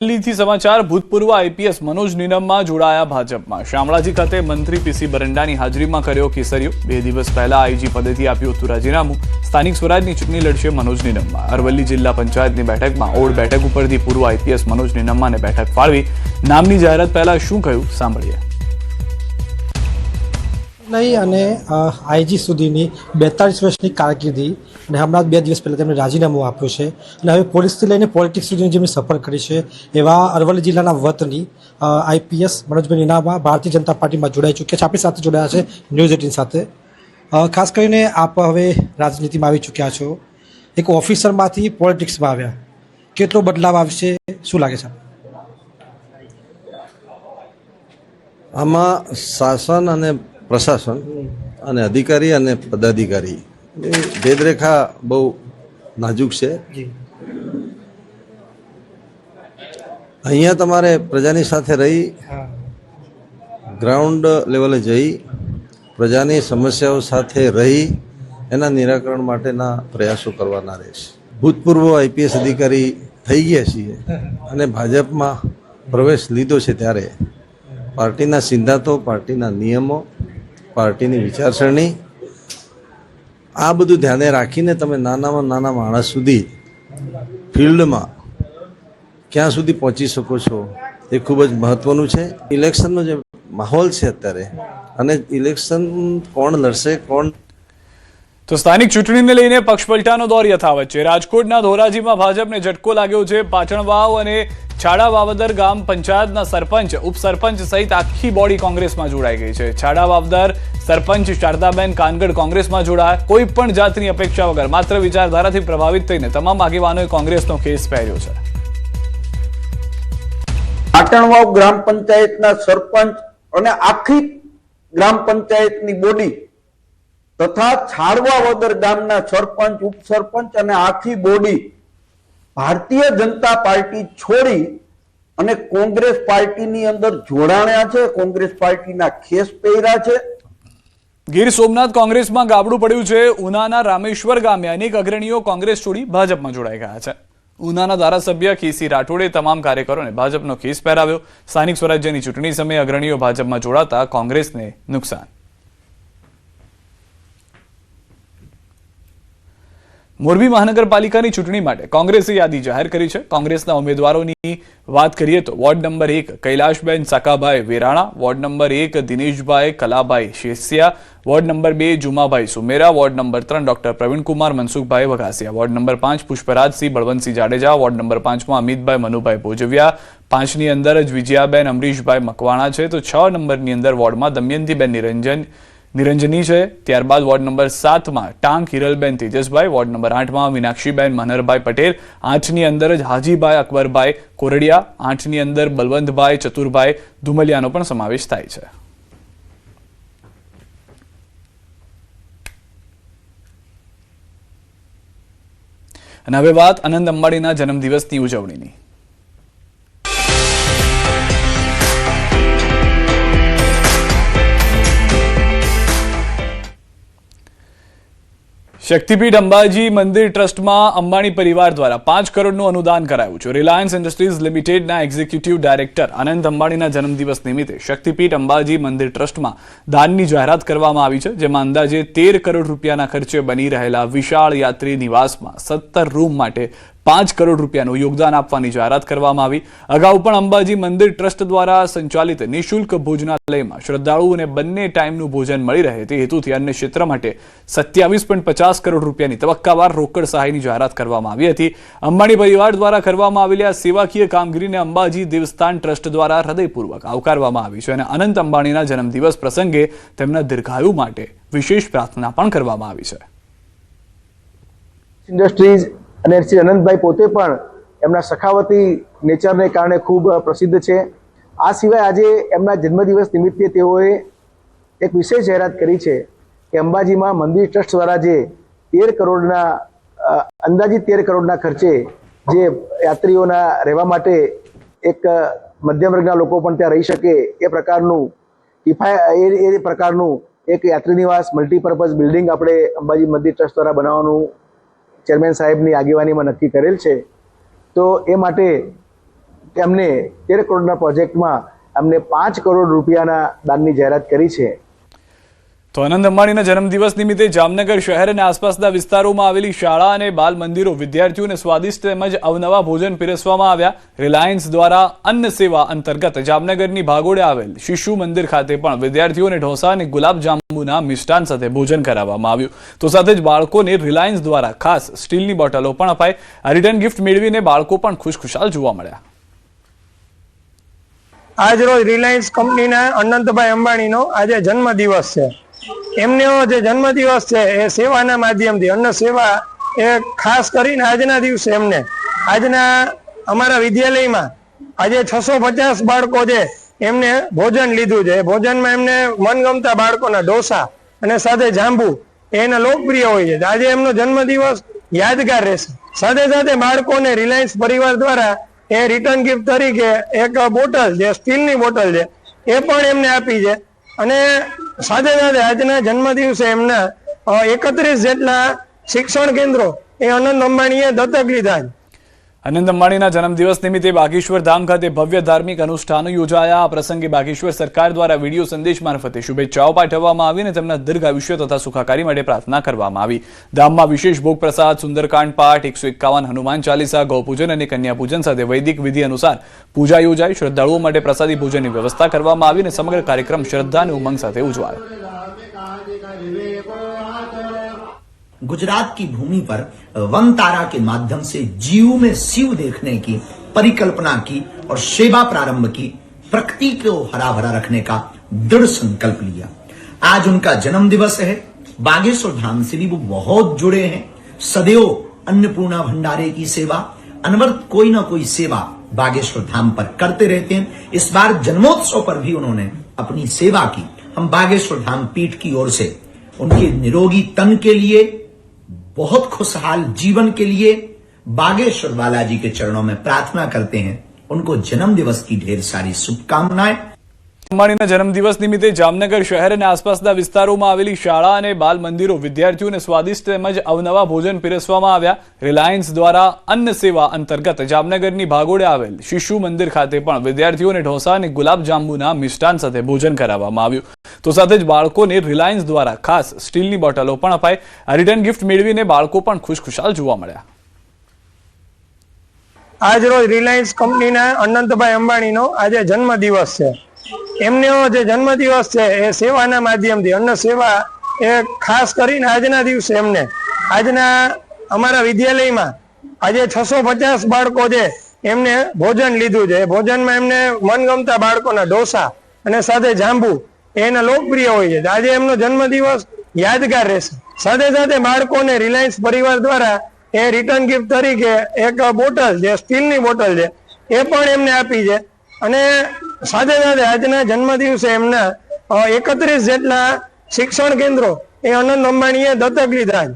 દિલ્હીથી સમાચાર ભૂતપૂર્વ આઈપીએસ મનોજ નીનમમાં જોડાયા ભાજપમાં શામળાજી ખાતે મંત્રી પીસી બરંડાની હાજરીમાં કર્યો કેસરિયો 2 દિવસ પહેલા આઈજી પદેથી આપ્યું હતું રાજીનામું સ્થાનિક સ્વરાજની ચૂંટણી લડશે મનોજ નીનમમાં અરવલ્લી જિલ્લા પંચાયતની બેઠકમાં ઓડ બેઠક ઉપરથી પૂર્વ આઈપીએસ મનોજ નીનમમાને બેઠક ફાળવી નામની જાહેરાત પહેલા શું કહ્યું સાંભળીએ નહીં અને આઈજી સુધીની 42 વર્ષની કારકિર્દી અને હમણાં 2 દિવસ પહેલાં તેમણે રાજીનામું આપ્યું છે અને હવે પોલીસથી લઈને પોલિટિક્સ સુધીની જેમની સફર કરી છે એવા અરવલ્લી જિલ્લાના વતની આઈપીએસ મનોજભાઈ નીનામા ભારતીય જનતા પાર્ટીમાં જોડાઈ ચૂક્યા છે, આપણી સાથે જોડાયા છે ન્યૂઝ 18 સાથે। ખાસ કરીને આપ હવે રાજનીતિમાં આવી ચૂક્યા છો, એક ઓફિસરમાંથી પોલિટિક્સમાં આવ્યા, કેટલો બદલાવ આવશે, શું લાગે છે? આમાં શાસન અને પ્રશાસન અને અધિકારી અને પદાધિકારી ભેદરેખા બહુ નાજુક છે। અહીંયા તમારે પ્રજાની સાથે રહી ગ્રાઉન્ડ લેવલે જઈ પ્રજાની સમસ્યાઓ સાથે રહી એના નિરાકરણ માટેના પ્રયાસો કરવાના રહેશે। ભૂતપૂર્વ આઈપીએસ અધિકારી થઈ ગયા છીએ અને ભાજપમાં પ્રવેશ લીધો છે ત્યારે પાર્ટીના સિદ્ધાંતો, પાર્ટીના નિયમો, પાર્ટીની વિચારસરણી આ બધું ધ્યાને રાખીને તમે નાનામાં નાના માણસ સુધી ફિલ્ડમાં ક્યાં સુધી પહોંચી શકો છો એ ખૂબ જ મહત્વનું છે। ઇલેક્શનનો જે માહોલ છે અત્યારે અને ઇલેક્શન કોણ લડશે કોણ તો સ્થાનિક ચૂંટણીને લઈને પક્ષપલટાનો દોર યથાવત છે। રાજકોટના ધોરાજીમાં ભાજપને ઝટકો લાગ્યો છે। પાટણવાવ અને છાડા વાવદર ગામ પંચાયતના સરપંચ, ઉપસરપંચ સહિત આખી બોડી કોંગ્રેસમાં જોડાઈ ગઈ છે। છાડા વાવદર સરપંચ શારદાબેન કાનગડ કોંગ્રેસમાં જોડાયા। કોઈ પણ જાતની અપેક્ષા વગર માત્ર વિચારધારાથી પ્રભાવિત થઈને તમામ આગેવાનોએ કોંગ્રેસનો કેસ પહેર્યો છે। પાટણવાવ ગ્રામ પંચાયતના સરપંચ અને આખી ગ્રામ પંચાયતની બોડી તથા છાડવાવદર ગામના સરપંચ, ઉપસરપંચ અને આખી બોડી ભારતીય જનતા પાર્ટી છોડી અને કોંગ્રેસ પાર્ટીની અંદર જોડાણ્યા છે, કોંગ્રેસ પાર્ટીના ખેસ પહેર્યા છે। ગીર સોમનાથ કોંગ્રેસમાં ગાબડું પડ્યું છે। ઉનાના રામેશ્વર ગામે અનેક અગ્રણીઓ કોંગ્રેસ છોડી ભાજપમાં જોડાઈ ગયા છે। ઉનાના ધારાસભ્ય કેસી રાઠોડે તમામ કાર્યકરોને ભાજપનો કેસ પહેરાવ્યો। સ્થાનિક સ્વરાજ્યની ચૂંટણી સમયે અગ્રણીઓ ભાજપમાં જોડાતા કોંગ્રેસને નુકસાન। મોરબી મહાનગરપાલિકાની ચૂંટણી માટે કોંગ્રેસે યાદી જાહેર કરી છે। કોંગ્રેસના ઉમેદવારોની વાત કરીએ તો ward number 1 Kailashben Sakabhai Verana, ward number 1 Dineshbhai Kalabhai Shesiya, ward number 2 Jumabhai Sumera, ward number 3 doctor Pravinkumar Mansukhbhai Vaghasiya, ward number 5 Pushparajsinh Balvantsinh Jadeja, ward number 5માં અમિતભાઈ મનુભાઈ ભોજવિયા, 5ની અંદર જ વિજયાબેન અમરીશભાઈ મકવાણા છે, તો 6 નંબરની અંદર વોર્ડમાં દમયંતીબેન નિરંજની છે। ત્યારબાદ વોર્ડ નંબર 7માં ટાંક હિરલબેન તેજસભાઈ, વોર્ડ નંબર 8માં મીનાક્ષીબેન મનહરભાઈ પટેલ, 8ની અંદર જ હાજીભાઈ અકબરભાઈ કોરડિયા, 8ની અંદર બલવંતભાઈ ચતુરભાઈ ધુમલિયાનો પણ સમાવેશ થાય છે। અને હવે વાત આનંદ અંબાણીના જન્મદિવસની ઉજવણીની। શક્તિપીઠ અંબાજી મંદિર ટ્રસ્ટમાં અંબાણી પરિવાર દ્વારા 5 કરોડનું અનુદાન કરાયું છે। રિલાયન્સ ઇન્ડસ્ટ્રીઝ લિમિટેડના એક્ઝિક્યુટિવ ડાયરેક્ટર આનંદ અંબાણીના જન્મદિવસ નિમિત્તે શક્તિપીઠ અંબાજી મંદિર ટ્રસ્ટમાં દાનની જાહેરાત કરવામાં આવી છે, જેમાં અંદાજે 13 કરોડ રૂપિયાના ખર્ચે બની રહેલા વિશાળ યાત્રી નિવાસમાં 17 રૂમ માટે 5 કરોડ રૂપિયાનું યોગદાન આપવાની જાહેરાત કરવામાં આવી। અગાઉ પણ અંબાજી મંદિર ટ્રસ્ટ દ્વારા સંચાલિત નિઃશુલ્ક ભોજનાલયમાં શ્રદ્ધાળુઓને બંને ટાઈમનું ભોજન મળી રહે તે હેતુથી અન્ય ક્ષેત્ર માટે 27.50 કરોડ રૂપિયાની તબક્કાવાર રોકડ સહાયની જાહેરાત કરવામાં આવી હતી। અંબાણી પરિવાર દ્વારા કરવામાં આવેલી આ સેવાકીય કામગીરીને અંબાજી દેવસ્થાન ટ્રસ્ટ દ્વારા હૃદયપૂર્વક આવકારવામાં આવી છે અને અનંત અંબાણીના જન્મદિવસ પ્રસંગે તેમના દીર્ઘાયુ માટે વિશેષ પ્રાર્થના પણ કરવામાં આવી છે। ઇન્ડસ્ટ્રીઝ અને શ્રી અનંતભાઈ પોતે પણ એમના સખાવતી નેચરને કારણે ખૂબ પ્રસિદ્ધ છે। આ સિવાય આજે એમના જન્મદિવસ નિમિત્તે તેઓએ એક વિશેષ જાહેરાત કરી છે કે અંબાજીમાં મંદિર ટ્રસ્ટ દ્વારા જે 13 કરોડના અંદાજિત 13 કરોડના ખર્ચે જે યાત્રીઓના રહેવા માટે એક મધ્યમ વર્ગના લોકો પણ ત્યાં રહી શકે એ પ્રકારનું એક યાત્રી નિવાસ મલ્ટીપર્પઝ બિલ્ડિંગ આપણે અંબાજી મંદિર ટ્રસ્ટ દ્વારા બનાવવાનું ચેરમેન સાહેબની આગેવાનીમાં નક્કી કરેલ છે। તો એ માટે કે અમને 13 કરોડના પ્રોજેક્ટમાં અમને 5 કરોડ રૂપિયાના દાનની જાહેરાત કરી છે. તો આનંદ અંબાણીના જન્મદિવસ નિમિત્તે જામનગર શહેર અને આસપાસના વિસ્તારોમાં આવેલી શાળા અને બાલ મંદિરો વિદ્યાર્થીઓને સ્વાદિષ્ટ તેમજ અવનવા ભોજન પીરસવામાં આવ્યા. રિલાયન્સ દ્વારા અન્ન સેવા અંતર્ગત જામનગરની ભાગોળે આવેલ શિશુ મંદિર ખાતે પણ વિદ્યાર્થીઓને ઢોસા અને ગુલાબ જાંબુના મિષ્ટાન સાથે ભોજન કરાવવામાં આવ્યું. તો સાથે જ બાળકોને રિલાયન્સ દ્વારા ખાસ સ્ટીલની બોટલો પણ અપાઈ. આ રિટર્ન ગિફ્ટ મેળવીને બાળકો પણ ખુશખુશાલ જોવા મળ્યા. આજ રોજ રિલાયન્સ કંપનીના અનંતભાઈ અંબાણીનો આજે જન્મદિવસ છે. એમનો જે જન્મદિવસ છે એ સેવાના માધ્યમથી અન્ન સેવા એ ખાસ કરીને આજના દિવસે એમને આજના અમારા વિદ્યાલયમાં આજે 650 બાળકો છે એમને ભોજન લીધું છે. ભોજનમાં એમને મનગમતા બાળકોના ઢોસા અને સાથે જાંબુ એના લોકપ્રિય હોય છે. આજે એમનો જન્મદિવસ યાદગાર રહેશે. સાથે સાથે બાળકોને રિલાયન્સ પરિવાર દ્વારા એ રિટર્ન ગિફ્ટ તરીકે એક બોટલ જે સ્ટીલની બોટલ છે એ પણ એમને આપી છે. અને સાથે સાથે આજના જન્મદિવસે એમના 31 જેટલા શિક્ષણ કેન્દ્રો એ આનંદ અંબાણીએ દત્તક લીધા છે. આનંદ અંબાણીના જન્મદિવસ નિમિત્તે બાગેશ્વર ધામ ખાતે ભવ્ય ધાર્મિક અનુષ્ઠાનો યોજાયા. આ પ્રસંગે બાગેશ્વર સરકાર દ્વારા વિડીયો સંદેશ મારફતે શુભેચ્છાઓ પાઠવવામાં આવી અને તેમના દીર્ઘાયુષ્ય તથા સુખાકારી માટે પ્રાર્થના કરવામાં આવી. ધામમાં વિશેષ ભોગ પ્રસાદ, સુંદરકાંડ પાઠ, 151 હનુમાન ચાલીસા, ગૌપૂજન અને કન્યા પૂજન સાથે વૈદિક વિધિ અનુસાર પૂજા યોજાઈ. શ્રદ્ધાળુઓ માટે પ્રસાદી ભોજનની વ્યવસ્થા કરવામાં આવી અને સમગ્ર કાર્યક્રમ શ્રદ્ધા અને ઉમંગ સાથે ઉજવાયો. गुजरात की भूमि पर वन तारा के माध्यम से जीव में शिव देखने की परिकल्पना की और सेवा प्रारंभ की. प्रकृति को हरा भरा रखने का दृढ़ संकल्प लिया. आज उनका जन्म दिवस है. बागेश्वर धाम से भी वो बहुत जुड़े हैं. सदैव अन्नपूर्णा भंडारे की सेवा, अनवरत कोई ना कोई सेवा बागेश्वर धाम पर करते रहते हैं. इस बार जन्मोत्सव पर भी उन्होंने अपनी सेवा की. हम बागेश्वर धाम पीठ की ओर से उनके निरोगी तन के लिए, बहुत खुशहाल जीवन के लिए बागेश्वर बालाजी के चरणों में प्रार्थना करते हैं. उनको जन्म दिवस की ढेर सारी शुभकामनाएं. અંબાણીના જન્મદિવસ નિમિત્તે જામનગર શહેર અને આસપાસના વિસ્તારોમાં આવેલી શાળા અને બાલ મંદિરો વિદ્યાર્થીઓને સ્વાદિષ્ટ તેમજ અવનવા ભોજન પીરસવામાં આવ્યા. રિલાયન્સ દ્વારા અન્ન સેવા અંતર્ગત જામનગરની ભાગોળે આવેલ શિશુ મંદિર ખાતે પણ વિદ્યાર્થીઓને ઢોસા અને ગુલાબ જાંબુના મિષ્ટાન સાથે ભોજન કરાવવામાં આવ્યું. તો સાથે જ બાળકોને રિલાયન્સ દ્વારા ખાસ સ્ટીલની બોટલો પણ અપાઈ. આ રિટર્ન ગિફ્ટ મેળવીને બાળકો પણ ખુશખુશાલ જોવા મળ્યા. આજ રોજ રિલાયન્સ કંપનીના અનંતભાઈ અંબાણીનો આજે જન્મદિવસ છે. એમનો જે જન્મદિવસ છે એ સેવાના માધ્યમથી અન્ન સેવા એ ખાસ કરીને આજના દિવસે એમને આજના અમારા વિદ્યાલયમાં આજે 650 બાળકો છે એમને ભોજન લીધું છે. ભોજનમાં એમને મનગમતા બાળકોના ઢોસા અને સાથે જાંબુ એના લોકપ્રિય હોય છે. આજે એમનો જન્મદિવસ યાદગાર રહેશે. સાથે સાથે બાળકોને રિલાયન્સ પરિવાર દ્વારા એ રિટર્ન ગિફ્ટ તરીકે એક બોટલ જે સ્ટીલની બોટલ છે એ પણ એમને આપી છે. અને સાથે સાથે આજના જન્મદિવસે એમના 31 જેટલા શિક્ષણ કેન્દ્રો એ આનંદ અંબાણીએ દત્તક લીધા છે.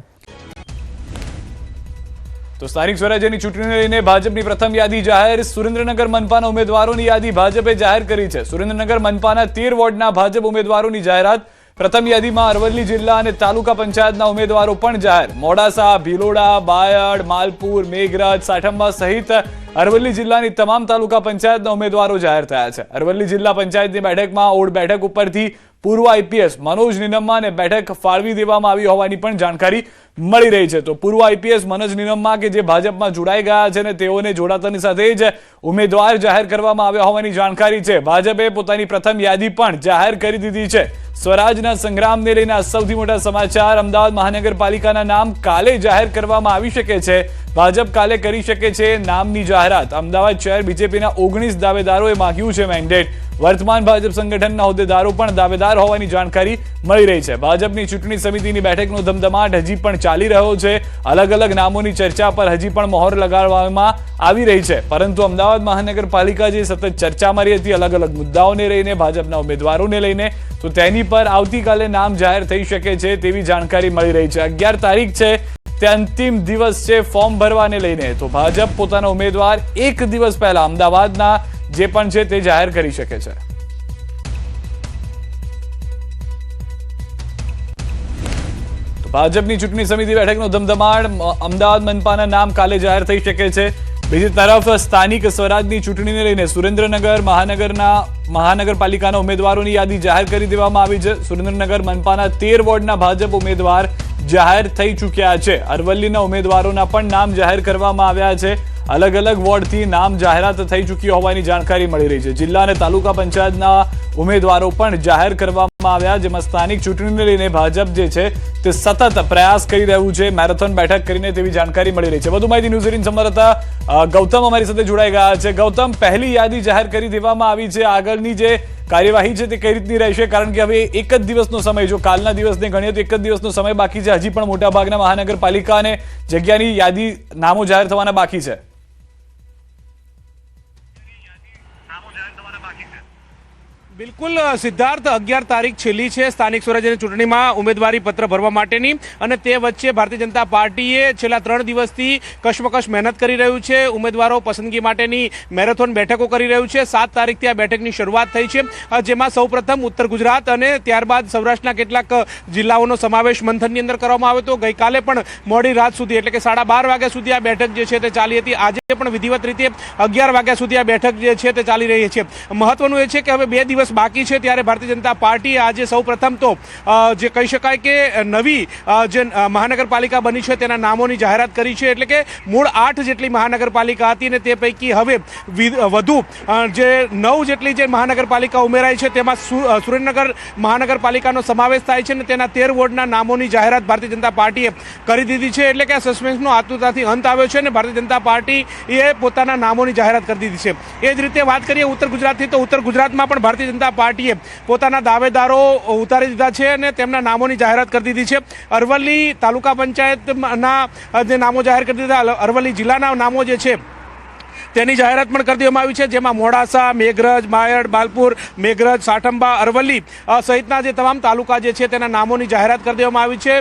તો સ્થાનિક સ્વરાજ્યની ચૂંટણીને લઈને ભાજપની પ્રથમ યાદી જાહેર. સુરેન્દ્રનગર મનપાના ઉમેદવારોની યાદી ભાજપે જાહેર કરી છે. સુરેન્દ્રનગર મનપાના 13 વોર્ડના ભાજપ ઉમેદવારોની જાહેરાત. પ્રથમ યાદીમાં અરવલ્લી જિલ્લા અને તાલુકા પંચાયતના ઉમેદવારો પણ જાહેર. મોડાસા, ભીલોડા, બાયડ, માલપુર, મેઘરજ, સાઠંબા સહિત અરવલ્લી જિલ્લાની તમામ તાલુકા પંચાયતના ઉમેદવારો જાહેર થયા છે. અરવલ્લી જિલ્લા પંચાયતની બેઠકમાં ઓડ બેઠક ઉપરથી પૂર્વ આઈપીએસ મનોજ નિનમ્માને બેઠક ફાળવી દેવામાં આવી હોવાની પણ જાણકારી મળી રહી છે. તો પૂર્વ આઈપીએસ મનોજ નિનમ્મા કે જે ભાજપમાં જોડાઈ ગયા છે અને તેઓને જોડાતાની સાથે જ ઉમેદવાર જાહેર કરવામાં આવ્યા હોવાની જાણકારી છે. ભાજપે પોતાની પ્રથમ યાદી પણ જાહેર કરી દીધી છે. સ્વરાજના સંગ્રામને લઈને આ સૌથી મોટા સમાચાર. અમદાવાદ મહાનગરપાલિકાના નામ કાલે જાહેર કરવામાં આવી શકે છે. ભાજપ કાલે કરી શકે છે નામની જાહેરાત. અમદાવાદ શહેર બીજેપીના 19 દાવેદારોએ માંગ્યું છે મેન્ડેટ. વર્તમાન ભાજપ સંગઠનના હોદ્દેદારો પણ દાવેદાર હોવાની જાણકારી મળી રહી છે. ભાજપની ચૂંટણી સમિતિની બેઠકનો ધમધમાટ હજી પણ ચાલી રહ્યો છે. અલગ અલગ નામોની ચર્ચા પર હજી પણ મહોર લગાડવામાં આવી રહી છે. પરંતુ અમદાવાદ મહાનગરપાલિકા જે સતત ચર્ચામાં રહી હતી અલગ અલગ મુદ્દાઓને લઈને, ભાજપના ઉમેદવારોને લઈને, તો તેની પર આવતીકાલે નામ જાહેર થઈ શકે છે તેવી જાણકારી મળી રહી છે. 11 તારીખ છે તે અંતિમ દિવસ છે ફોર્મ ભરવાને લઈને. તો ભાજપ પોતાના ઉમેદવાર એક દિવસ પહેલા અમદાવાદના જે પણ છે તે જાહેર કરી શકે છે. તો ભાજપની ચૂંટણી સમિતિ બેઠકનો ધમધમાટ. અમદાવાદ મનપાના નામ કાલે જાહેર થઈ શકે છે. બીજી તરફ સ્થાનિક સ્વરાજની ચૂંટણીને લઈને સુરેન્દ્રનગર મહાનગરપાલિકાના ઉમેદવારોની યાદી જાહેર કરી દેવામાં આવી છે. સુરેન્દ્રનગર મનપાના 13 વોર્ડના ભાજપ ઉમેદવાર જાહેર થઈ ચૂક્યા છે. અરવલ્લીના ઉમેદવારોના પણ નામ જાહેર કરવામાં આવ્યા છે. અલગ અલગ વોર્ડથી નામ જાહેરાત થઈ ચૂકી હોવાની જાણકારી મળી રહી છે. જિલ્લા અને તાલુકા પંચાયતના ઉમેદવારો પણ જાહેર કરવામાં આવ્યા, જેમાં સ્થાનિક ચૂંટણીને લઈને ભાજપ જે છે તે સતત પ્રયાસ કરી રહ્યું છે મેરેથોન બેઠક કરીને, તેવી જાણકારી મળી રહી છે. વધુ માહિતી ન્યૂઝ 18 સંવાદદાતા ગૌતમ અમારી સાથે જોડાઈ ગયા છે. ગૌતમ, પહેલી યાદી જાહેર કરી દેવામાં આવી છે. આગળની જે કાર્યવાહી છે તે કઈ રીતની રહેશે? કારણ કે હવે એક જ દિવસનો સમય, જો કાલના દિવસને ગણીએ તો એક જ દિવસનો સમય બાકી છે. હજી પણ મોટાભાગના મહાનગરપાલિકા અને જગ્યાની યાદી નામો જાહેર થવાના બાકી છે. બિલકુલ સિદ્ધાર્થ, 11 તારીખ છેલ્લી છે સ્થાનિક સ્વરાજ્યની ચૂંટણીમાં ઉમેદવારી પત્ર ભરવા માટેની, અને તે વચ્ચે ભારતીય જનતા પાર્ટીએ છેલ્લા 3 દિવસથી કશમકશ મહેનત કરી રહ્યું છે. ઉમેદવારો પસંદગી માટેની મેરેથોન બેઠકો કરી રહ્યું છે. 7 તારીખથી આ બેઠકની શરૂઆત થઈ છે, જેમાં સૌપ્રથમ ઉત્તર ગુજરાત અને ત્યારબાદ સૌરાષ્ટ્રના કેટલાક જિલ્લાઓનો સમાવેશ મંથનની અંદર કરવામાં આવ્યો હતો. ગઈકાલે પણ મોડી રાત સુધી, એટલે કે 12:30 વાગ્યા સુધી આ બેઠક જે છે તે ચાલી હતી. આજે પણ વિધિવત રીતે 11 વાગ્યા સુધી આ બેઠક જે છે તે ચાલી રહી છે. મહત્વનું એ છે કે હવે 2 દિવસ બાકી છે, ત્યારે ભારતીય જનતા પાર્ટીએ આજે સૌપ્રથમ તો જે કહી શકાય કે નવી જે મહાનગરપાલિકા બની છે તેના નામોની જાહેરાત કરી છે. એટલે કે મૂળ 8 જેટલી મહાનગરપાલિકા હતી, ને તે પૈકી હવે વધુ જે 9 જેટલી જે મહાનગરપાલિકા ઉમેરાઈ છે, તેમાં સુરેન્દ્રનગર મહાનગરપાલિકાનો સમાવેશ થાય છે, અને તેના 13 વોર્ડના નામોની જાહેરાત ભારતીય જનતા પાર્ટીએ કરી દીધી છે. એટલે કે આ સસ્પેન્સનો આતુરતાથી અંત આવ્યો છે, અને ભારતીય જનતા પાર્ટી એ પોતાના નામોની જાહેરાત કરી દીધી છે. એ જ રીતે વાત કરીએ ઉત્તર ગુજરાતથી, તો ઉત્તર ગુજરાતમાં પણ ભારતીય જનતા પાર્ટીએ પોતાના દાવેદારો ઉતારી દીધા છે અને તેમના નામોની જાહેરાત કરી દીધી છે. અરવલ્લી તાલુકા પંચાયતના જે નામો જાહેર કરી દીધા, અરવલ્લી જિલ્લાના નામો જે છે તેની જાહેરાત પણ કરી દેવામાં આવી છે, જેમાં મોડાસા, મેઘરજ, માયડ, બાલપુર, મેઘરજ, સાઠંબા, અરવલ્લી સહિતના જે તમામ તાલુકા જે છે તેના નામોની જાહેરાત કરી દેવામાં આવી છે.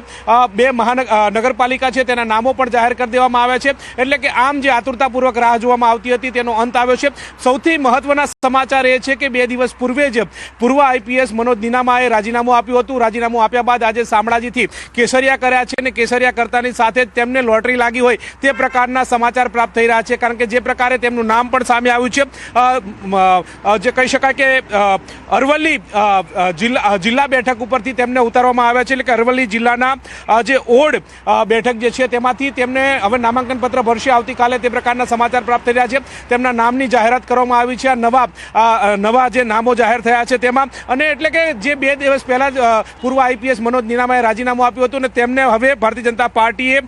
2 નગરપાલિકા છે તેના નામો પણ જાહેર કરી દેવામાં આવ્યા છે. એટલે કે આમ જે આતુરતાપૂર્વક રાહ જોવામાં આવતી હતી તેનો અંત આવ્યો છે. સૌથી મહત્વના સમાચાર એ છે કે 2 દિવસ પૂર્વે જ પૂર્વ આઈપીએસ મનોજ નિનામાએ રાજીનામું આપ્યું હતું. રાજીનામું આપ્યા બાદ આજે શામળાજીથી કેસરિયા કર્યા છે, અને કેસરિયા કરતાની સાથે જ તેમને લોટરી લાગી હોય તે પ્રકારના સમાચાર પ્રાપ્ત થઈ રહ્યા છે. કારણ કે જે પ્રકારે તેમનું નામ પણ સામે આવ્યું છે, જે કહી શકાય કે અરવલ્લી જિલ્લા બેઠક ઉપરથી તેમને ઉતારવામાં આવ્યા છે. એટલે કે અરવલ્લી જિલ્લાના જે ઓડ બેઠક જે છે તેમાંથી તેમને હવે નામાંકન પત્ર ભરશે આવતીકાલે, તે પ્રકારના સમાચાર પ્રાપ્ત થઈ રહ્યા છે. તેમના નામની જાહેરાત કરવામાં આવી છે નવા જે નામો જાહેર થયા છે તેમાં. અને એટલે કે જે 2 દિવસ પહેલા જ પૂર્વ આઈપીએસ મનોજ નિનામાએ રાજીનામું આપ્યું હતું, અને તેમને હવે ભારતીય જનતા પાર્ટીએ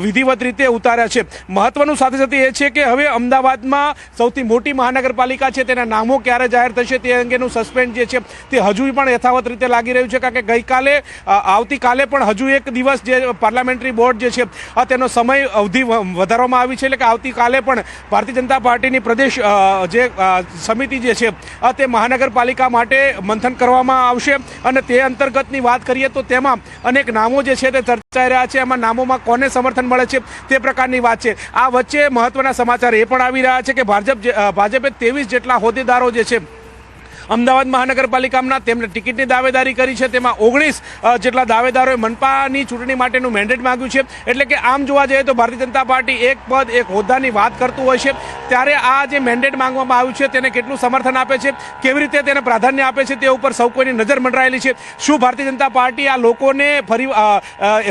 વિધિવત રીતે ઉતાર્યા છે. મહત્વનું સાથે સાથે એ છે કે હવે અમદાવાદમાં સૌથી મોટી મહાનગરપાલિકા છે તેના નામો ક્યારે જાહેર થશે તે અંગેનું સસ્પેન્સ જે છે તે હજુ પણ યથાવત રીતે લાગી રહ્યું છે. કારણ કે ગઈકાલે આવતીકાલે પણ હજુ એક દિવસ જે પાર્લામેન્ટરી બોર્ડ જે છે તેનો સમય અવધિ વધારવામાં આવી છે. એટલે કે આવતીકાલે પણ ભારતીય જનતા પાર્ટીની પ્રદેશ જે સમિતિ જે છે તે મહાનગરપાલિકા માટે મંથન કરવામાં આવશે. અને તે અંતર્ગતની વાત કરીએ તો તેમાં અનેક નામો જે છે તે ચર્ચાઈ રહ્યા છે. એમાં નામોમાં કોને સમર્થન મળે છે તે પ્રકારની વાત છે. આ વચ્ચે મહત્વના સમાચાર એ પણ આવી રહ્યા છે કે ભાજપે 23 જેટલા હોદ્દેદારો જે છે અમદાવાદ મહાનગરપાલિકામાં તેમને ટિકિટની દાવેદારી કરી છે. તેમાં 19 જેટલા દાવેદારોએ મનપાની ચૂંટણી માટેનું મેન્ડેટ માંગ્યું છે. એટલે કે આમ જોવા જઈએ તો ભારતીય જનતા પાર્ટી એક પદ એક હોદ્દાની વાત કરતું હોય છે, ત્યારે આ જે મેન્ડેટ માંગવામાં આવ્યું છે તેને કેટલું સમર્થન આપે છે, કેવી રીતે તેને પ્રાધાન્ય આપે છે, તે ઉપર સૌ કોઈની નજર મંડરાયેલી છે. શું ભારતીય જનતા પાર્ટી આ લોકોને ફરી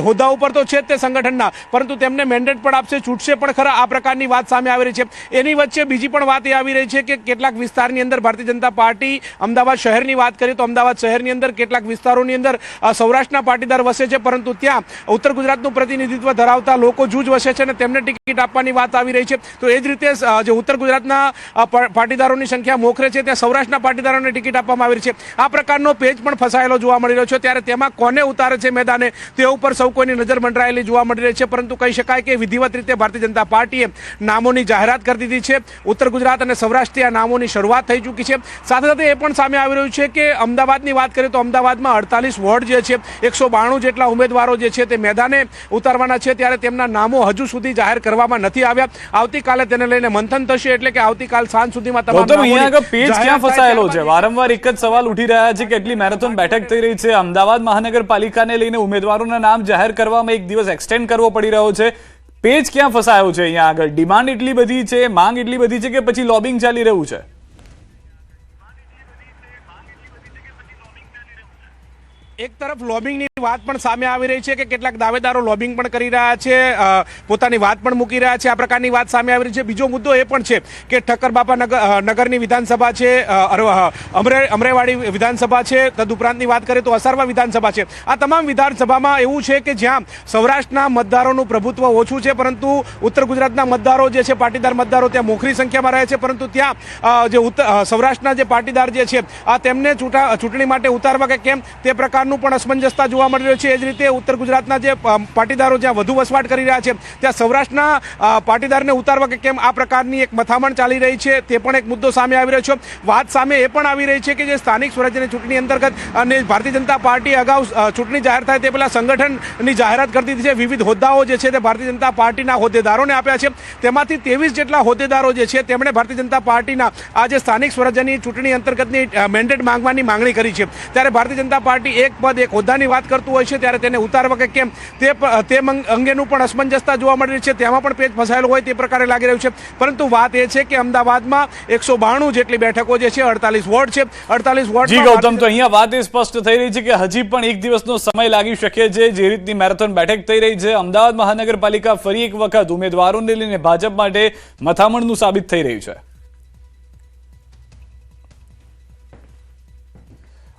હોદ્દા ઉપર તો છે જ તે સંગઠનના, પરંતુ તેમને મેન્ડેટ પણ આપશે, છૂટશે પણ ખરા, આ પ્રકારની વાત સામે આવી રહી છે. એની વચ્ચે બીજી પણ વાત એ આવી રહી છે કે કેટલાક વિસ્તારની અંદર ભારતીય જનતા પાર્ટી, અમદાવાદ શહેરની વાત કરીએ તો અમદાવાદ શહેરની અંદર કેટલાક વિસ્તારોની અંદર સૌરાષ્ટ્રના પાટીદાર વસે છે, પરંતુ ત્યાં ઉત્તર ગુજરાતનું પ્રતિનિધિત્વ ધરાવતા લોકો જૂજ વસે છે અને તેમને ટિકિટ આપવાની વાત આવી રહી છે. તો એ જ રીતે જે ઉત્તર ગુજરાતના પાટીદારોની સંખ્યા મોખરે છે, ત્યાં સૌરાષ્ટ્રના પાટીદારોને ટિકિટ આપવામાં આવી રહી છે. આ પ્રકારનો પેચ પણ ફસાયેલો જોવા મળી રહ્યો છે. ત્યારે તેમાં કોને ઉતારે છે મેદાને તે ઉપર સૌ કોઈની નજર મંડરાયેલી જોવા મળી રહી છે. પરંતુ કહી શકાય કે વિધિવત રીતે ભારતીય જનતા પાર્ટીએ નામોની જાહેરાત કરી દીધી છે. ઉત્તર ગુજરાત અને સૌરાષ્ટ્રથી આ નામોની શરૂઆત થઈ ચૂકી છે. સાથે સાથે એ પણ સામે આવી રહ્યું છે કે અમદાવાદની વાત કરીએ તો અમદાવાદમાં 48 વોર્ડ જે છે, 192 જેટલા ઉમેદવારો જે છે તે મેદાને ઉતારવાના છે. ત્યારે તેમના નામો હજુ સુધી જાહેર કરવામાં નથી આવ્યા. આવતીકાલે તેને લઈને મંથન થશે. એટલે કે આવતીકાલ સાંજ સુધીમાં તમામ પેજ ક્યાં ફસાયેલો છે? વારંવાર એક જ સવાલ ઉઠી રહ્યા છે કે એટલી મેરેથોન બેઠક થઈ રહી છે, અમદાવાદ મહાનગરપાલિકાને લઈને ઉમેદવારોના નામ જાહેર કરવામાં એક દિવસ એક્સટેન્ડ કરવો પડી રહ્યો છે. પેજ ક્યાં ફસાયો છે અહીંયા આગળ? ડિમાન્ડ એટલી બધી છે, માંગ એટલી બધી છે કે પછી લોબિંગ ચાલી રહ્યું છે? એક તરફ લોબિંગની વાત પણ સામે આવી રહી છે કે કેટલાક દાવેદારો લોબિંગ પણ કરી રહ્યા છે, પોતાની વાત પણ મૂકી રહ્યા છે, આ પ્રકારની વાત સામે આવી રહી છે. બીજો મુદ્દો એ પણ છે કે ઠક્કર બાપા નગરની વિધાનસભા છે, અમરેવાડી વિધાનસભા છે, તદુપરાંતની વાત કરીએ તો અસારવા વિધાનસભા છે. આ તમામ વિધાનસભામાં એવું છે કે જ્યાં સૌરાષ્ટ્રના મતદારોનું પ્રભુત્વ ઓછું છે, પરંતુ ઉત્તર ગુજરાતના મતદારો જે છે, પાટીદાર મતદારો ત્યાં મોખરી સંખ્યામાં રહે છે, પરંતુ ત્યાં જે સૌરાષ્ટ્રના જે પાટીદાર જે છે આ તેમને ચૂંટણી માટે ઉતારવા કે કેમ તે પ્રકારનું પણ અસમંજસતા જોવા મળી રહ્યું છે. એ જ રીતે ઉત્તર ગુજરાતના જે પાટીદારો જ્યાં વધુ વસવાટ કરી રહ્યા છે ત્યાં સૌરાષ્ટ્રના પાટીદારને ઉતારવા કે કેમ આ પ્રકારની એક મથામણ ચાલી રહી છે, તે પણ એક મુદ્દો સામે આવી રહ્યો છે. વાત સામે એ પણ આવી રહી છે કે જે સ્થાનિક સ્વરાજ્યની ચૂંટણી અંતર્ગત અને ભારતીય જનતા પાર્ટી અગાઉ ચૂંટણી જાહેર થાય તે પહેલા સંગઠનની જાહેરાત કરતી હતી. વિવિધ હોદ્દાઓ જે છે તે ભારતીય જનતા પાર્ટીના હોદ્દેદારોને આપ્યા છે. તેમાંથી 23 જેટલા હોદ્દેદારો જે છે તેમણે ભારતીય જનતા પાર્ટીના આજે સ્થાનિક સ્વરાજ્યની ચૂંટણી અંતર્ગતની મેન્ડેટ માંગવાની માંગણી કરી છે. ત્યારે ભારતીય જનતા પાર્ટી એક પદ એક હોદ્દાની વાત કરતું હોય છે ત્યારે તેને ઉતારવા કે કેમ તે અંગેનું પણ અસમંજસતા જોવા મળી રહી છે. તેમાં પણ પેચ ફસાયેલો હોય તે પ્રકારે લાગી રહ્યું છે. પરંતુ વાત એ છે કે અમદાવાદમાં 192 જેટલી બેઠકો જે છે, 48 વોર્ડ છે, 48 વોર્ડ. જી ગૌતમ, તો અહીંયા વાત એ સ્પષ્ટ થઈ રહી છે કે હજી પણ એક દિવસનો સમય લાગી શકે છે. જે રીતની મેરેથોન બેઠક થઈ રહી છે, અમદાવાદ મહાનગરપાલિકા ફરી એક વખત ઉમેદવારોને લઈને ભાજપ માટે મથામણનું સાબિત થઈ રહ્યું છે.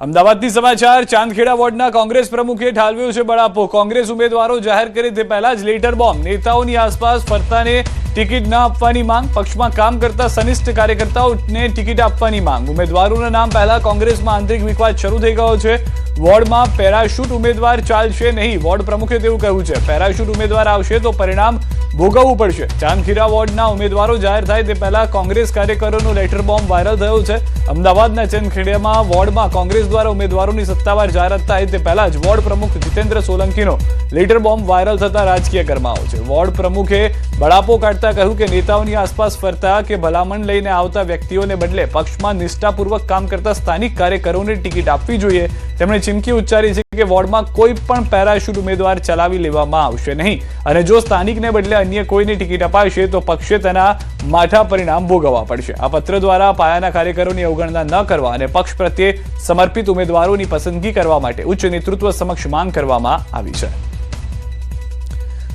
અમદાવાદથી સમાચાર. ચાંદખેડા વોર્ડના કોંગ્રેસ પ્રમુખે ઠાલવ્યો છે બળાપો. કોંગ્રેસ ઉમેદવારો જાહેર કરે તે પહેલા જ લેટર બોમ્બ. નેતાઓની આસપાસ ફરતાને ટિકિટ ન આપવાની માંગ. પક્ષમાં કામ કરતા સનિષ્ઠ કાર્યકર્તાઓને ટિકિટ આપવાની માંગ. ઉમેદવારોના નામ પહેલા કોંગ્રેસમાં આંતરિક વિવાદ શરૂ થઈ ગયો છે. વોર્ડમાં પેરાશૂટ ઉમેદવાર ચાલશે નહીં. વોર્ડ પ્રમુખે તેવું કહ્યું છે. પેરાશૂટ ઉમેદવાર આવશે તો પરિણામ ભોગવવું પડશે. ચાંદખેડા વોર્ડના ઉમેદવારો જાહેર થાય તે પહેલા કોંગ્રેસ કાર્યકરોનો લેટર બોમ્બ વાયરલ થયો છે. અમદાવાદના ચાંદખેડામાં વોર્ડમાં કોંગ્રેસ દ્વારા ઉમેદવારોની સત્તાવાર જાહેરાત થાય તે પહેલા જ વોર્ડ પ્રમુખ જીતેન્દ્ર સોલંકીનો લેટર બોમ્બ વાયરલ થતા રાજકીય ગરમાવો છે. વોર્ડ પ્રમુખે બળાપો કાઢતા કહ્યું કે નેતાઓની આસપાસ ફરતા કે ભલામણ લઈને આવતા વ્યક્તિઓને બદલે પક્ષમાં નિષ્ઠાપૂર્વક કામ કરતા સ્થાનિક કાર્યકરોને ટિકિટ આપવી જોઈએ. તેમણે ચીમકી ઉચ્ચારી છે કે વોર્ડમાં કોઈ પણ પેરાશૂટ ઉમેદવાર ચલાવી લેવામાં આવશે નહીં અને જો સ્થાનિકને બદલે અન્ય કોઈને ટિકિટ અપાશે તો પક્ષે તેના માઠા પરિણામ ભોગવવા પડશે. આ પત્ર દ્વારા પાયાના કાર્યકરોની અવગણના ન કરવા અને પક્ષ પ્રત્યે સમર્પિત ઉમેદવારોની પસંદગી કરવા માટે ઉચ્ચ નેતૃત્વ સમક્ષ માંગ કરવામાં આવી છે.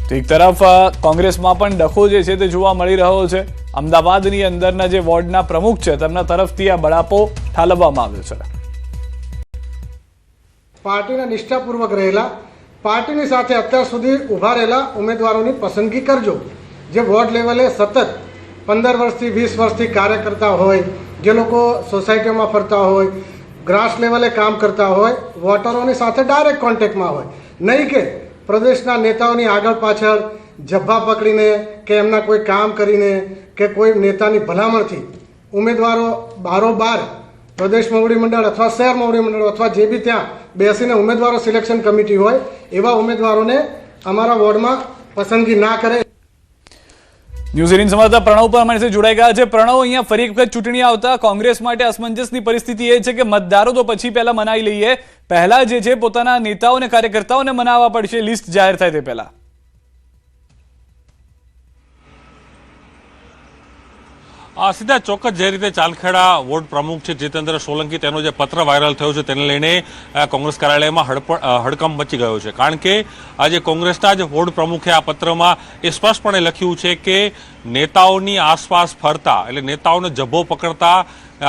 તો એક તરફ કોંગ્રેસમાં પણ ડખો જે છે તે જોવા મળી રહ્યો છે. અમદાવાદની અંદરના જે વોર્ડના પ્રમુખ છે તેમના તરફથી આ બળાપો ઠાલવવામાં આવ્યો છે. પાર્ટીના નિષ્ઠાપૂર્વક રહેલા, પાર્ટીની સાથે અત્યાર સુધી ઊભા રહેલા ઉમેદવારોની પસંદગી કરજો. જે વોર્ડ લેવલે સતત 15 વર્ષથી 20 વર્ષથી કાર્ય કરતા હોય, જે લોકો સોસાયટીઓમાં ફરતા હોય, ગ્રાસ લેવલે કામ કરતા હોય, વોટરોની સાથે ડાયરેક્ટ કોન્ટેક્ટમાં હોય, નહીં કે પ્રદેશના નેતાઓની આગળ પાછળ જબ્બા પકડીને કે એમના કોઈ કામ કરીને કે કોઈ નેતાની ભલામણથી ઉમેદવારો બારોબાર પ્રદેશ મોવડી મંડળ અથવા શહેર મોવડી મંડળ અથવા જે બી ત્યાં બેસીને ઉમેદવારો સિલેક્શન કમિટી હોય એવા ઉમેદવારોને અમારા વોર્ડમાં પસંદગી ના કરે. ન્યૂઝ 18 સંવાદદાતા પ્રણવ પણ અમારી સાથે જોડાઈ ગયા છે. પ્રણવ, અહીંયા ફરી એક વખત ચૂંટણી આવતા કોંગ્રેસ માટે અસમંજસની પરિસ્થિતિ એ છે કે મતદારો તો પછી પહેલા મનાઈ લઈએ, પહેલા જે છે પોતાના નેતાઓને કાર્યકર્તાઓને મનાવવા પડશે લિસ્ટ જાહેર થાય તે પહેલા. સીધા ચોક્કસ જે રીતે ચાંદખેડા વોર્ડ પ્રમુખ છે જીતેન્દ્ર સોલંકી, તેનો જે પત્ર વાયરલ થયો છે તેને લઈને કોંગ્રેસ કાર્યાલયમાં હડકંપ મચી ગયો છે. કારણ કે આજે કોંગ્રેસના જ વોર્ડ પ્રમુખે આ પત્રમાં એ સ્પષ્ટપણે લખ્યું છે કે નેતાઓની આસપાસ ફરતા એટલે નેતાઓને જબ્બો પકડતા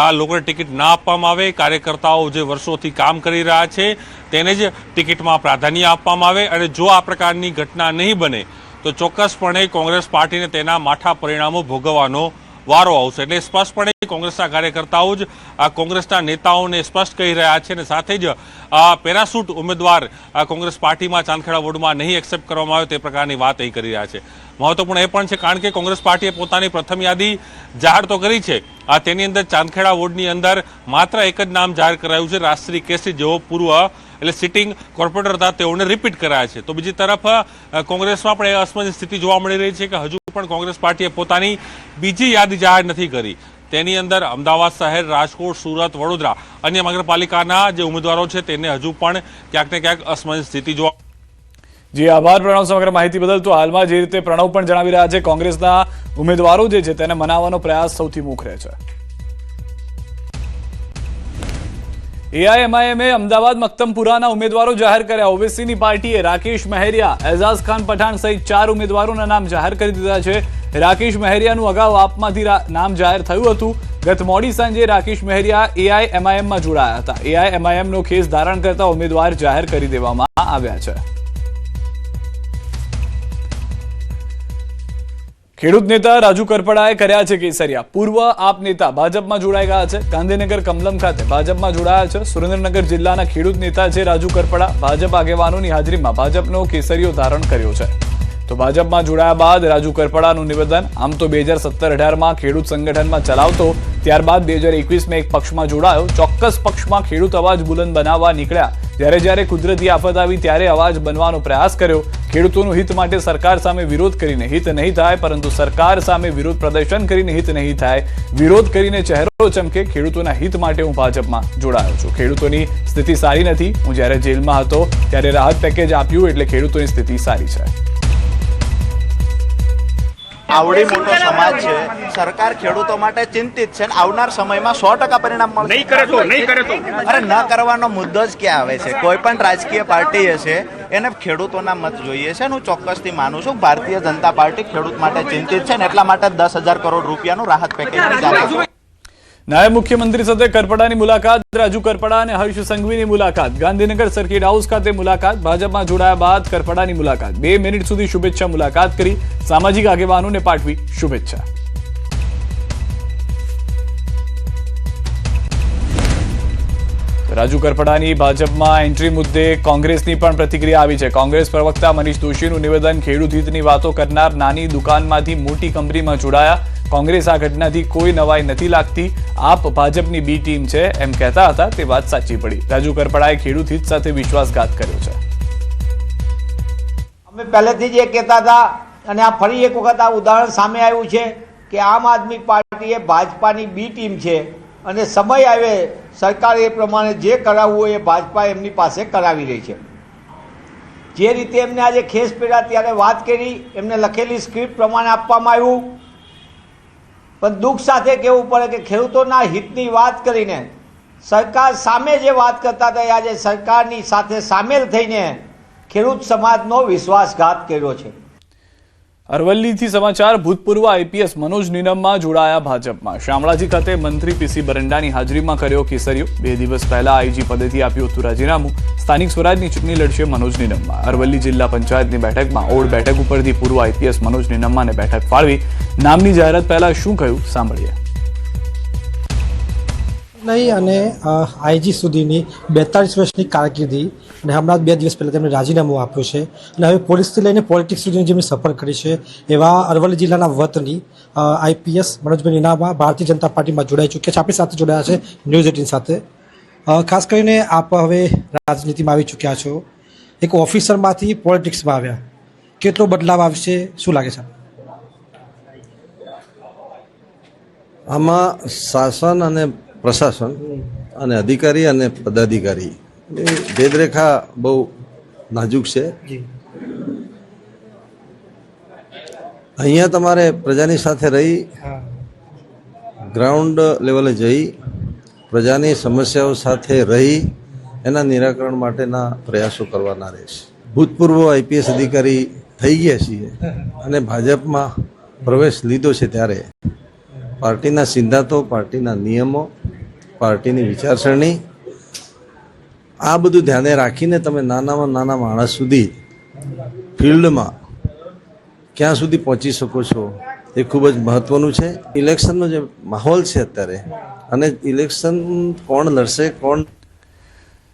આ લોકોને ટિકિટ ના આપવામાં આવે, કાર્યકર્તાઓ જે વર્ષોથી કામ કરી રહ્યા છે તેને જ ટિકિટમાં પ્રાધાન્ય આપવામાં આવે અને જો આ પ્રકારની ઘટના નહીં બને તો ચોક્કસપણે કોંગ્રેસ પાર્ટીને તેના માઠા પરિણામો ભોગવવાનો વારો આવશે. એટલે સ્પષ્ટપણે કોંગ્રેસના કાર્યકર્તાઓ જ આ કોંગ્રેસના નેતાઓને સ્પષ્ટ કહી રહ્યા છે અને સાથે જ પેરાશૂટ ઉમેદવાર કોંગ્રેસ પાર્ટીમાં ચાંદખેડા વોર્ડમાં નહીં એક્સેપ્ટ કરવામાં આવે તે પ્રકારની વાત અહીં કરી રહ્યા છે. મહત્વપૂર્ણ એ પણ છે કારણ કે કોંગ્રેસ પાર્ટીએ પોતાની પ્રથમ યાદી જાહેર તો કરી છે, તેની અંદર ચાંદખેડા વોર્ડની અંદર માત્ર એક જ નામ જાહેર કરાયું છે, રાજશ્રી કેસરી, જેઓ પૂર્વ એટલે સિટિંગ કોર્પોરેટર હતા તેઓને રિપીટ કરાયા છે. તો બીજી તરફ કોંગ્રેસમાં પણ એ અસમંજસ સ્થિતિ જોવા મળી રહી છે કે હજુ પણ કોંગ્રેસ પાર્ટીએ પોતાની બીજી યાદી જાહેર નથી કરી. તેની અંદર અમદાવાદ શહેર, રાજકોટ, સુરત, વડોદરા અન્ય મહાનગરપાલિકાના જે ઉમેદવારો છે તેને હજુ પણ ક્યાંક ને ક્યાંક અસમંજસ સ્થિતિ જોવા. જી આભાર પ્રણવ સમગ્ર માહિતી બદલ. તો હાલમાં જે રીતે પ્રણવ પણ જણાવી રહ્યા છે, કોંગ્રેસના ઉમેદવારો જે છે તેને મનાવવાનો પ્રયાસ સૌથી મોખરે છે. એઆઈએમઆઈએમે અમદાવાદ મક્તમપુરાના ઉમેદવારો જાહેર કર્યા. ઓવેસીની પાર્ટીએ રાકેશ મહેરિયા, એઝાઝ ખાન પઠાણ સહિત 4 ઉમેદવારોના નામ જાહેર કરી દીધા છે. રાકેશ મહેરિયાનું અગાઉ આપમાંથી નામ જાહેર થયું હતું. ગત મોડી સાંજે રાકેશ મહેરિયા એઆઈએમઆઈએમમાં જોડાયા હતા. એઆઈએમઆઈએમનો ખેસ ધારણ કરતા ઉમેદવાર જાહેર કરી દેવામાં આવ્યા છે. ખેડૂત નેતા રાજુ કરપડાએ કર્યા છે કેસરિયા. પૂર્વ આપ નેતા ભાજપમાં જોડાઈ ગયા છે. ગાંધીનગર કમલમ ખાતે ભાજપમાં જોડાયા છે. સુરેન્દ્રનગર જિલ્લાના ખેડૂત નેતા છે રાજુ કરપડા. ભાજપ આગેવાનોની હાજરીમાં ભાજપનો કેસરિયો ધારણ કર્યો છે. તો ભાજપમાં જોડાયા બાદ રાજુ કરપડાનું નિવેદન. આમ તો 2017-18માં ખેડૂત સંગઠનમાં ચલાવતો, ત્યારબાદ 2021માં એક પક્ષમાં જોડાયો. ચોક્કસ પક્ષમાં ખેડૂત અવાજ બુલંદ બનાવવા નીકળ્યા. જ્યારે કુદરતી આફત આવી ત્યારે અવાજ બનવાનો પ્રયાસ કર્યો. ખેડૂતોનું હિત માટે સરકાર સામે વિરોધ કરીને હિત નહીં થાય, પરંતુ સરકાર સામે વિરોધ પ્રદર્શન કરીને હિત નહીં થાય. વિરોધ કરીને ચહેરો ચમકે. ખેડૂતોના હિત માટે હું ભાજપમાં જોડાયો છું. ખેડૂતોની સ્થિતિ સારી નથી. હું જ્યારે જેલમાં હતો ત્યારે રાહત પેકેજ આપ્યું, એટલે ખેડૂતોની સ્થિતિ સારી છે. આવડી મોટો સમાજ છે, સરકાર ખેડૂતો માટે ચિંતિત છે. આવનાર સમયમાં 100% પરિણામ મળશે. નહીં કરે તો અરે ન કરવાનો મુદ્દો જ ક્યાં આવે છે? કોઈ પણ રાજકીય પાર્ટી હશે, એને ખેડૂતોના મત જોઈએ છે. હું ચોક્કસથી માનું છું ભારતીય જનતા પાર્ટી ખેડૂત માટે ચિંતિત છે ને એટલા માટે 10,000 કરોડ રૂપિયાનું રાહત પેકેજ ચાલે છે. નાયબ મુખ્યમંત્રી સાથે કરપડાની મુલાકાત. રાજુ કરપડા અને હર્ષ સંઘવીની મુલાકાત. ગાંધીનગર સર્કિટ હાઉસ ખાતે મુલાકાત. ભાજપમાં જોડાયા બાદ કરપડાની મુલાકાત. 2 મિનિટ સુધી શુભેચ્છા મુલાકાત કરી. સામાજિક આગેવાનોને પાઠવી શુભેચ્છા. રાજુ કરપડાની ભાજપમાં એન્ટ્રી મુદ્દે કોંગ્રેસની પણ પ્રતિક્રિયા આવી છે. કોંગ્રેસ પ્રવક્તા મનીષ દોશીનું નિવેદન. ખેડૂત હિતની વાતો કરનાર નાની દુકાનમાંથી મોટી કંપનીમાં જોડાયા. કોંગ્રેસ આ ઘટનાથી કોઈ નવાઈ નથી લાગતી. આપ ભાજપની બી ટીમ છે એમ કહેતા હતા, તે વાત સાચી પડી. રાજુ કરપડાએ ખેડૂત હિત સાથે વિશ્વાસઘાત કર્યો છે. અમે પહેલેથી જ એ કહેતા હતા અને આ ફરી એક વખત આ ઉદાહરણ સામે આવ્યું છે કે આમ આદમી પાર્ટી એ ભાજપાની બી ટીમ છે અને સમય આવે સરકાર એ પ્રમાણે જે કરાવવું હોય એ ભાજપા એમની પાસે કરાવી રહી છે. જે રીતે એમને આજે ખેસ પહેર્યા ત્યારે વાત કરી, એમને લખેલી સ્ક્રિપ્ટ પ્રમાણે આપવામાં આવ્યું. પણ દુઃખ સાથે કહેવું પડે કે ખેડૂતોના હિતની વાત કરીને સરકાર સામે જે વાત કરતા હતા, આજે સરકારની સાથે સામેલ થઈને ખેડૂત સમાજનો વિશ્વાસઘાત કર્યો છે. અરવલ્લીથી સમાચાર. ભૂતપૂર્વ આઈપીએસ મનોજ નીનમમાં જોડાયા ભાજપમાં. શામળાજી ખાતે મંત્રી પીસી બરંડાની હાજરીમાં કર્યો કેસરિયો. 2 દિવસ પહેલા આઈજી પદેથી આપ્યું હતું રાજીનામું. સ્થાનિક સ્વરાજની ચૂંટણી લડશે મનોજ નીનમમાં. અરવલ્લી જિલ્લા પંચાયતની બેઠકમાં ઓડ બેઠક ઉપરથી પૂર્વ આઈપીએસ મનોજ નીનમ્માને બેઠક ફાળવી. નામની જાહેરાત પહેલા શું કહ્યું સાંભળીએ. નહીં અને આઈજી સુધીની 42 વર્ષની કારકિર્દી અને હમણાં 2 દિવસ પહેલાં તેમણે રાજીનામું આપ્યું છે અને હવે પોલીસથી લઈને પોલિટિક્સ સુધીની જેમની સફર કરી છે એવા અરવલ્લી જિલ્લાના વતની આઈપીએસ મનોજભાઈ નીનામા ભારતીય જનતા પાર્ટીમાં જોડાઈ ચૂક્યા છે. આપણી સાથે જોડાયા છે ન્યૂઝ 18 સાથે. ખાસ કરીને આપ હવે રાજનીતિમાં આવી ચૂક્યા છો, એક ઓફિસરમાંથી પોલિટિક્સમાં આવ્યા. કેટલો બદલાવ આવશે, શું લાગે છે? આમાં શાસન અને પ્રશાસન અને અધિકારી અને પદાધિકારી ભેદરેખા બહુ નાજુક છે. અહીંયા તમારે પ્રજાની સાથે રહી, ગ્રાઉન્ડ લેવલે જઈ, પ્રજાની સમસ્યાઓ સાથે રહી એના નિરાકરણ માટેના પ્રયાસો કરવાના રહેશે. ભૂતપૂર્વ આઈપીએસ અધિકારી થઈ ગયા છીએ અને ભાજપમાં પ્રવેશ લીધો છે ત્યારે પાર્ટીના સિદ્ધાંતો, પાર્ટીના નિયમો, પાર્ટીની વિચારસરણી આ બધું ધ્યાને રાખીને તમે નાનામાં નાના માણસ સુધી ફિલ્ડમાં ક્યાં સુધી પહોંચી શકો છો એ ખૂબ જ મહત્વનું છે. ઇલેક્શનનો જે માહોલ છે અત્યારે અને ઇલેક્શન કોણ લડશે કોણ.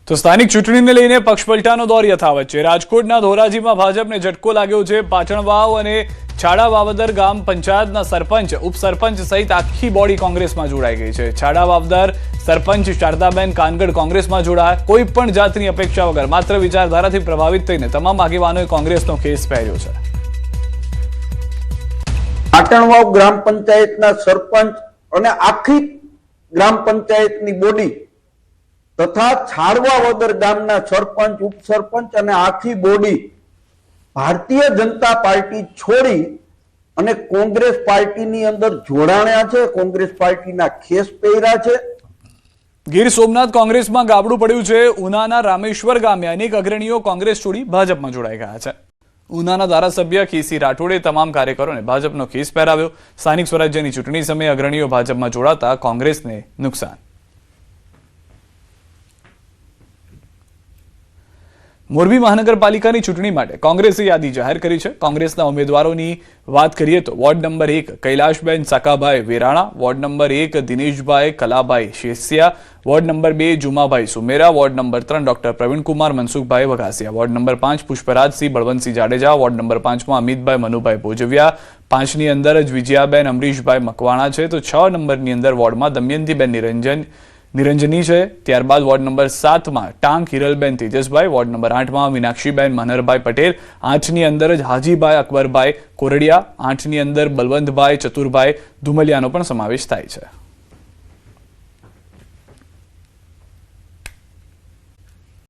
તો સ્થાનિક ચૂંટણીને લઈને પક્ષપલટાનો દોર યથાવત છે. રાજકોટના ધોરાજીમાં ભાજપને ઝટકો લાગ્યો છે. પાટણવાવ અને છાડા વાવદર ગામ પંચાયતના સરપંચ, ઉપસરપંચ સહિત આખી બોડી કોંગ્રેસમાં જોડાઈ ગઈ છે. છાડા વાવદર સરપંચ શારદાબેન કાનગડ કોંગ્રેસમાં જોડાયા. કોઈ પણ જાતની અપેક્ષા વગર માત્ર વિચારધારાથી પ્રભાવિત થઈને તમામ આગેવાનોએ કોંગ્રેસનો ખેસ પહેર્યો છે. પાટણવાવ ગ્રામ પંચાયતના સરપંચ અને આખી ગ્રામ પંચાયતની બોડી તથા છાડવા વદર ગામના સરપંચ, ઉપસરપંચ અને આખી બોડી ભારતીય જનતા પાર્ટી છોડી અને કોંગ્રેસ પાર્ટીની અંદર જોડાણ્યા છે, કોંગ્રેસ પાર્ટીના ખેસ પહેર્યા છે. ગીર સોમનાથ કોંગ્રેસમાં ગાબડું પડ્યું છે. ઉનાના રામેશ્વર ગામે અનેક અગ્રણીઓ કોંગ્રેસ છોડી ભાજપમાં જોડાઈ ગયા છે. ઉનાના ધારાસભ્ય કેસી રાઠોડે તમામ કાર્યકરોને ભાજપનો ખેસ પહેરાવ્યો. સ્થાનિક સ્વરાજ્યની ચૂંટણી સમયે અગ્રણીઓ ભાજપમાં જોડાતા કોંગ્રેસને નુકસાન. મોરબી મહાનગરપાલિકાની ચૂંટણી માટે કોંગ્રેસે યાદી જાહેર કરી છે. કોંગ્રેસના ઉમેદવારોની વાત કરીએ તો ward number 1 Kailashben Sakabhai Verana, ward number 1 Dineshbhai Kalabhai Shesiya, ward number 2 Jumabhai Sumera, ward number 3 doctor Pravinkumar Mansukhbhai Vaghasiya, ward number 5 Pushparajsinh Balvantsinh Jadeja, ward number 5માં અમિતભાઈ મનુભાઈ ભોજવિયા, 5ની અંદર જ વિજયાબેન અમરીશભાઈ મકવાણા છે, તો 6 નંબરની અંદર વોર્ડમાં દમયંતીબેન નિરંજની છે. ત્યારબાદ વોર્ડ નંબર 7માં ટાંક હિરલબેન તેજસભાઈ, વોર્ડ નંબર 8માં મીનાક્ષીબેન મનહરભાઈ પટેલ, 8ની અંદર જ હાજીભાઈ અકબરભાઈ કોરડિયા, 8ની અંદર બલવંતભાઈ ચતુરભાઈ ધુમલિયાનો પણ સમાવેશ થાય છે.